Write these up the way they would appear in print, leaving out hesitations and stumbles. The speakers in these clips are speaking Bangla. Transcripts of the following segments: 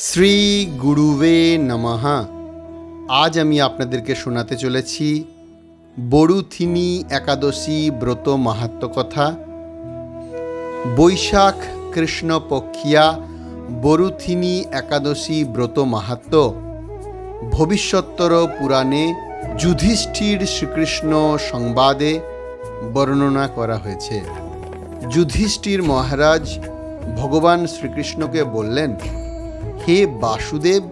শ্রী গুরুবে নমঃ। আজ আমি আপনাদেরকে শোনাতে চলেছি বরুথিনী একাদশী ব্রত মাহাত্ম্য কথা। বৈশাখ কৃষ্ণ পক্ষিয়া বরুথিনী একাদশী ব্রত মাহাত্ম্য ভবিষ্যত্তর পুরাণে যুধিষ্ঠির শ্রীকৃষ্ণ সংবাদে বর্ণনা করা হয়েছে। যুধিষ্ঠির মহারাজ ভগবান শ্রীকৃষ্ণকে বললেন, হে বাসুদেব,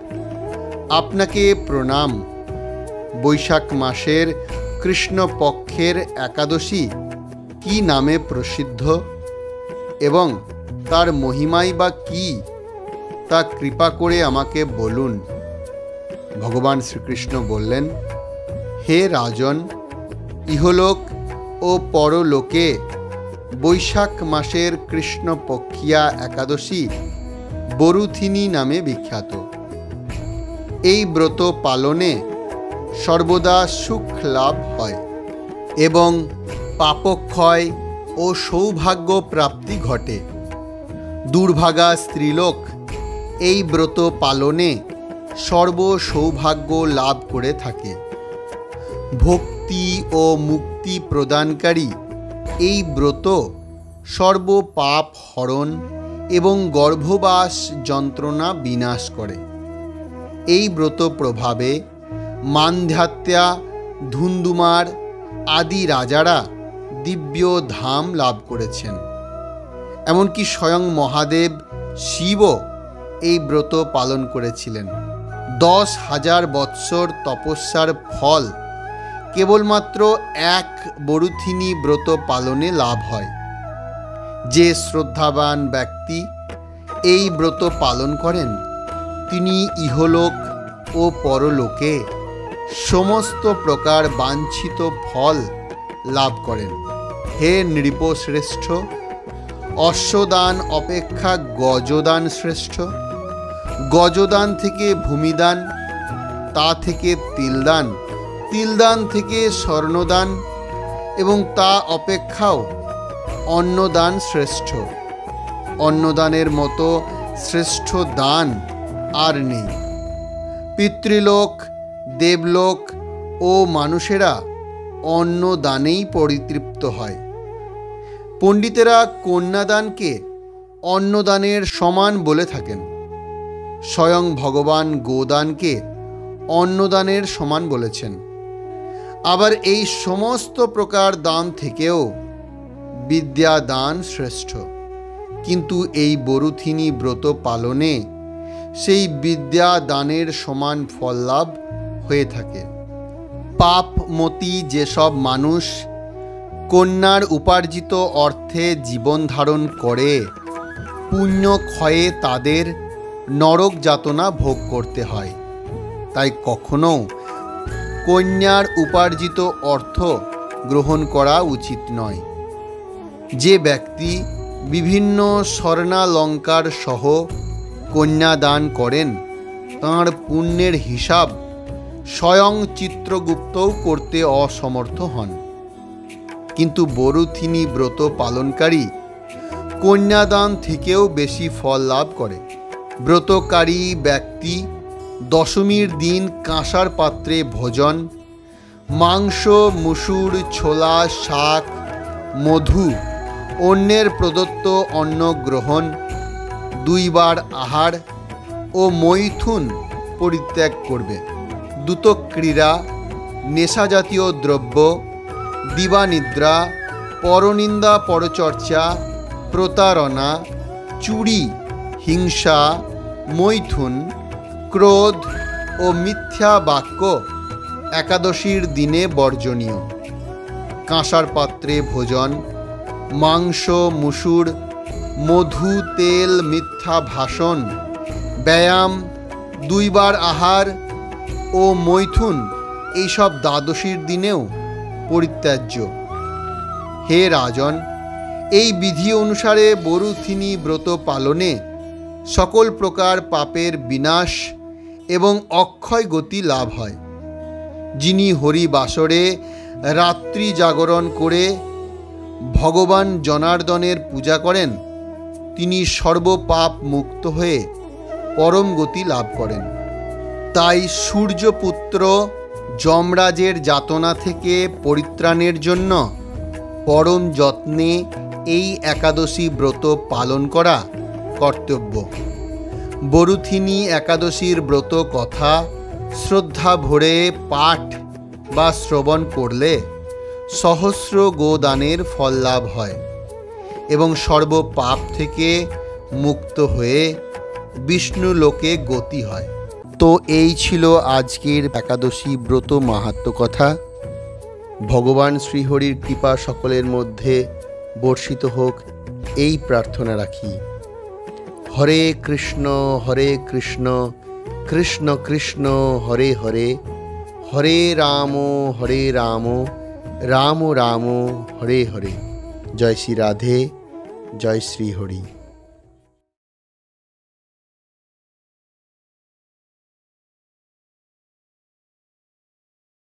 আপনাকে প্রণাম। বৈশাখ মাসের কৃষ্ণ পক্ষের একাদশী কি নামে প্রসিদ্ধ এবং তার মহিমাই বা কি, তা কৃপা করে আমাকে বলুন। ভগবান শ্রীকৃষ্ণ বললেন, হে রাজন, ইহলোক ও পরলোকে বৈশাখ মাসের কৃষ্ণ পক্ষিয়া একাদশী বরুথিনী নামে বিখ্যাত। এই ব্রত পালনে সর্বদা সুখ লাভ হয় এবং পাপক্ষয় ও সৌভাগ্য প্রাপ্তি ঘটে। দুর্ভাগা স্ত্রীলোক এই ব্রত পালনে সর্ব সৌভাগ্য লাভ করে থাকে। ভক্তি ও মুক্তি প্রদানকারী এই ব্রত সর্ব পাপ হরণ এবং গর্ভবাস যন্ত্রণা বিনাশ করে। এই ব্রত প্রভাবে মান্ধাত্যা, ধুন্ধুমার আদি রাজারা দিব্য ধাম লাভ করেছেন। এমনকি স্বয়ং মহাদেব শিবও এই ব্রত পালন করেছিলেন। 10,000 বৎসর তপস্যার ফল কেবলমাত্র এক বরুথিনী ব্রত পালনে লাভ হয়। যে শ্রদ্ধাবান ব্যক্তি এই ব্রত পালন করেন, তিনি ইহলোক ও পরলোকে সমস্ত প্রকার বাঞ্ছিত ফল লাভ করেন। হে নৃপশ্রেষ্ঠ, অশ্বদান অপেক্ষা গজদান শ্রেষ্ঠ। গজদান থেকে ভূমিদান, তা থেকে তিলদান, তিলদান থেকে স্বর্ণদান এবং তা অপেক্ষাও অন্নদান শ্রেষ্ঠ। অন্নদানের মতো শ্রেষ্ঠ দান আর নেই। পিতৃলোক, দেবলোক ও মানুষেরা অন্নদানেই পরিতৃপ্ত হয়। পণ্ডিতেরা কন্যাদানকে অন্নদানের সমান বলে থাকেন। স্বয়ং ভগবান গোদানকে অন্নদানের সমান বলেছেন। আবার এই সমস্ত প্রকার দান থেকেও বিদ্যা দান শ্রেষ্ঠ। কিন্তু এই বরুথিনী ব্রত পালনে সেই বিদ্যা দানের সমান ফল লাভ হয়ে থাকে। পাপমতী যেসব মানুষ কন্যার উপার্জিত অর্থে জীবন ধারণ করে, পুণ্য ক্ষয়ে তাদের নরক যাতনা ভোগ করতে হয়। তাই কখনো কন্যার উপার্জিত অর্থ গ্রহণ করা উচিত নয়। যে ব্যক্তি বিভিন্ন স্বর্ণালঙ্কার সহ কন্যা দান করেন, তাঁর পুণ্যের হিসাব স্বয়ং চিত্রগুপ্তও করতে অসমর্থ হন। কিন্তু বরুথিনী ব্রত পালনকারী কন্যাদান থেকেও বেশি ফল লাভ করে। ব্রতকারী ব্যক্তি দশমীর দিন কাঁসার পাত্রে ভোজন, মাংস, মুসুর, ছোলা, শাক, মধু, অন্যের প্রদত্ত অন্ন গ্রহণ, 2 বার আহার ও মৈথুন পরিত্যাগ করবে। দ্যুতক্রীড়া, নেশাজাতীয় দ্রব্য, দিবানিদ্রা, পরনিন্দা, পরচর্চা, প্রতারণা, চুরি, হিংসা, মৈথুন, ক্রোধ ও মিথ্যা বাক্য একাদশীর দিনে বর্জনীয়। কাঁসার পাত্রে ভোজন, মাংস, মুসুর, মধু, তেল, মিথ্যা ভাষণ, ব্যায়াম, 2 বার আহার ও মৈথুন এইসব দ্বাদশীর দিনেও পরিত্যাজ্য। হে রাজন, এই বিধি অনুসারে বরুথিনী ব্রত পালনে সকল প্রকার পাপের বিনাশ এবং অক্ষয় গতি লাভ হয়। যিনি হরিবাসরে রাত্রি জাগরণ করে ভগবান জনার্দনের পূজা করেন, তিনি সর্বপাপ মুক্ত হয়ে পরম গতি লাভ করেন। তাই সূর্যপুত্র যমরাজের যাতনা থেকে পরিত্রাণের জন্য পরম যত্নে এই একাদশী ব্রত পালন করা কর্তব্য। বরুথিনী একাদশীর ব্রত কথা শ্রদ্ধা ভরে পাঠ বা শ্রবণ করলে সহস্র গোদানের ফল লাভ হয় এবং সর্ব পাপ থেকে মুক্ত হয়ে বিষ্ণু লোকে গতি হয়। তো এই ছিল আজকের একাদশী ব্রত মাহাত্ম্য কথা। ভগবান শ্রীহরির কৃপা সকলের মধ্যে বর্ষিত হোক, এই প্রার্থনা রাখি। হরে কৃষ্ণ কৃষ্ণ কৃষ্ণ হরে হরে, হরে রাম রাম রাম হরে হরে। জয় শ্রী রাধে, জয় শ্রী হরি।